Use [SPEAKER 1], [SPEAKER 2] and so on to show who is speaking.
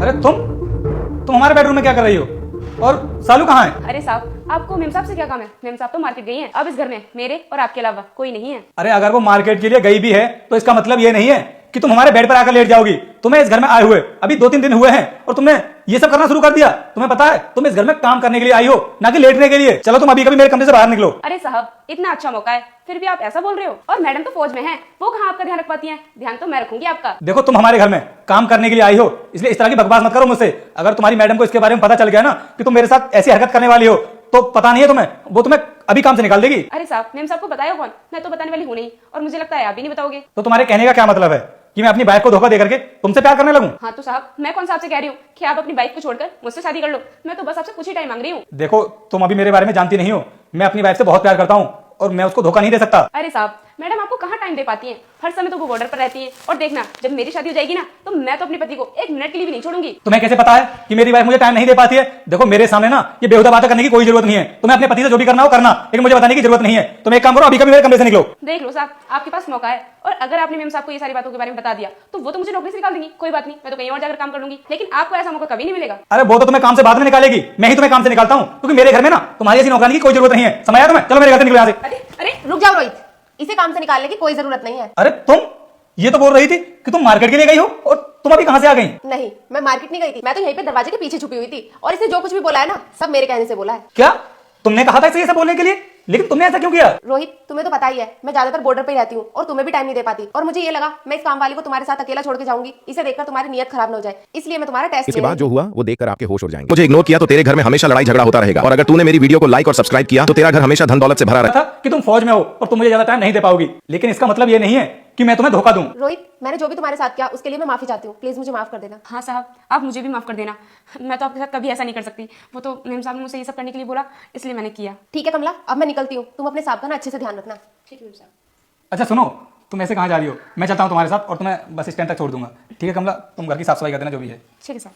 [SPEAKER 1] अरे तुम हमारे बेडरूम में क्या कर रही हो? और सालू कहाँ है?
[SPEAKER 2] अरे साहब, आपको मेम साहब से क्या काम है? मेम साहब तो मार्केट गई हैं। अब इस घर में मेरे और आपके अलावा कोई नहीं है।
[SPEAKER 1] अरे अगर वो मार्केट के लिए गई भी है तो इसका मतलब ये नहीं है कि तुम हमारे बेड पर आकर लेट जाओगी। तुम्हें इस घर में आए हुए अभी 2-3 दिन हुए हैं और तुमने ये सब करना शुरू कर दिया। तुम्हें पता है तुम इस घर में काम करने के लिए आई हो, ना कि लेटने के लिए। चलो तुम अभी कभी मेरे कमरे से बाहर निकलो।
[SPEAKER 2] अरे साहब, इतना अच्छा मौका है फिर भी आप ऐसा बोल रहे हो। और मैडम तो फौज में है, वो कहाँ आपका ध्यान रख पाती हैं? ध्यान तो मैं रखूंगी आपका।
[SPEAKER 1] देखो तुम हमारे घर में काम करने के लिए आई हो, इसलिए इस तरह की बकवास मत करो मुझसे। अगर तुम्हारी मैडम को इसके बारे में पता चल गया ना कि तुम मेरे साथ ऐसी हरकत करने वाली हो तो पता नहीं है तुम्हें, वो तुम्हें अभी काम से निकाल देगी।
[SPEAKER 2] अरे साहब, मेम साहब को बताया कौन? मैं तो बताने वाली हूँ नहीं, और मुझे लगता है आप भी नहीं बताओगे।
[SPEAKER 1] तो तुम्हारे कहने का क्या मतलब है कि मैं अपनी वाइफ को धोखा देकर के तुमसे प्यार करने लगूं?
[SPEAKER 2] हाँ तो साहब, मैं कौन सा आपसे कह रही हूँ कि आप अपनी वाइफ को छोड़कर मुझसे शादी कर लो। मैं तो बस आपसे कुछ ही टाइम मांग रही हूँ।
[SPEAKER 1] देखो तुम अभी मेरे बारे में जानती नहीं हो। मैं अपनी वाइफ से बहुत प्यार करता हूँ और मैं उसको धोखा नहीं दे सकता।
[SPEAKER 2] अरे साहब, मैडम आपको कहाँ टाइम दे पाती हैं? हर समय तो वो बॉर्डर पर रहती है। और देखना, जब मेरी शादी हो जाएगी ना तो मैं तो अपने पति को एक मिनट के लिए भी नहीं छोड़ूंगी।
[SPEAKER 1] तुम्हें कैसे पता है कि मेरी वाइफ मुझे टाइम नहीं दे पाती है? देखो मेरे सामने ना ये बेहुदा बातें करने की कोई जरूरत नहीं है। तुम्हें अपने पति से जो भी करना हो करना, लेकिन मुझे बताने की जरूरत नहीं है। तुम एक काम करो, अभी कभी मेरे कमरे से निकलो।
[SPEAKER 2] देख लो साहब, आपके पास मौका है, और अगर आपने मेम साहब को ये सारी बातों के बारे में बता दिया तो वो तो मुझे नौकरी से निकाल देंगी। कोई बात नहीं, मैं तो कहीं और जाकर काम कर लूंगी, लेकिन आपको ऐसा मौका कभी नहीं मिलेगा।
[SPEAKER 1] अरे वो तो तुम्हें काम से बाद में निकालेगी, मैं ही तुम्हें काम से निकालता हूँ, क्योंकि मेरे घर में ना तुम्हारी ऐसी नौकरानी की कोई जरूरत नहीं है। समझ आया तुम्हें? चलो मेरे घर से निकलो यहाँ से।
[SPEAKER 2] अरे अरे,
[SPEAKER 3] रुक जाओ रोहित, इसे काम से निकालने की कोई जरूरत नहीं है।
[SPEAKER 1] अरे तुम ये तो बोल रही थी कि तुम मार्केट के लिए गई हो, और तुम अभी कहां से आ गई?
[SPEAKER 3] नहीं, मैं मार्केट नहीं गई थी, मैं तो यहीं पे दरवाजे के पीछे छुपी हुई थी। और इसने जो कुछ भी बोला है ना, सब मेरे कहने से बोला है।
[SPEAKER 1] क्या तुमने कहा था इसे ये सब बोलने के लिए? लेकिन तुमने ऐसा क्यों किया?
[SPEAKER 3] रोहित, तुम्हें तो पता ही है मैं ज्यादातर बॉर्डर पे ही रहती हूँ और तुम्हें भी टाइम नहीं दे पाती। और मुझे ये लगा मैं इस काम वाली को तुम्हारे साथ अकेला छोड़ के जाऊंगी, इसे देखकर तुम्हारी नियत खराब न हो जाए, इसलिए मैं तुम्हारा टेस्ट
[SPEAKER 4] इसके बाद जो हुआ वो देखकर आपके होश उड़ जाएंगे। मुझे इग्नोर किया तो तेरे घर में हमेशा लड़ाई झगड़ा होता रहेगा, और अगर तूने मेरी वीडियो को लाइक और सब्सक्राइब किया तो तेरा घर हमेशा धन दौलत से भरा रहेगा।
[SPEAKER 1] था कि तुम फौज में हो और तुम मुझे ज्यादा टाइम नहीं दे पाओगी, लेकिन इसका मतलब ये नहीं है कि मैं तुम्हें धोखा दूं।
[SPEAKER 3] रोहित, मैंने जो भी तुम्हारे साथ किया उसके लिए मैं माफी चाहती हूँ, प्लीज मुझे माफ कर देना।
[SPEAKER 2] हाँ साहब, आप मुझे भी माफ कर देना। मैं तो आपके साथ कभी ऐसा नहीं कर सकती। वो तो मेम साहब ने मुझसे ये सब करने के लिए बोला, इसलिए मैंने किया।
[SPEAKER 3] ठीक है कमला, अब मैं निकलती हूँ, तुम अपने साहब का ना अच्छे से ध्यान रखना।
[SPEAKER 2] ठीक है मेम साहब।
[SPEAKER 1] अच्छा सुनो, तुम ऐसे कहाँ जा रही हो? मैं चलता हूँ तुम्हारे साथ और तुम्हें बस स्टैंड तक छोड़ दूंगा। ठीक है कमला, तुम घर की साफ सफाई कर देना जो भी है।
[SPEAKER 2] ठीक है साहब।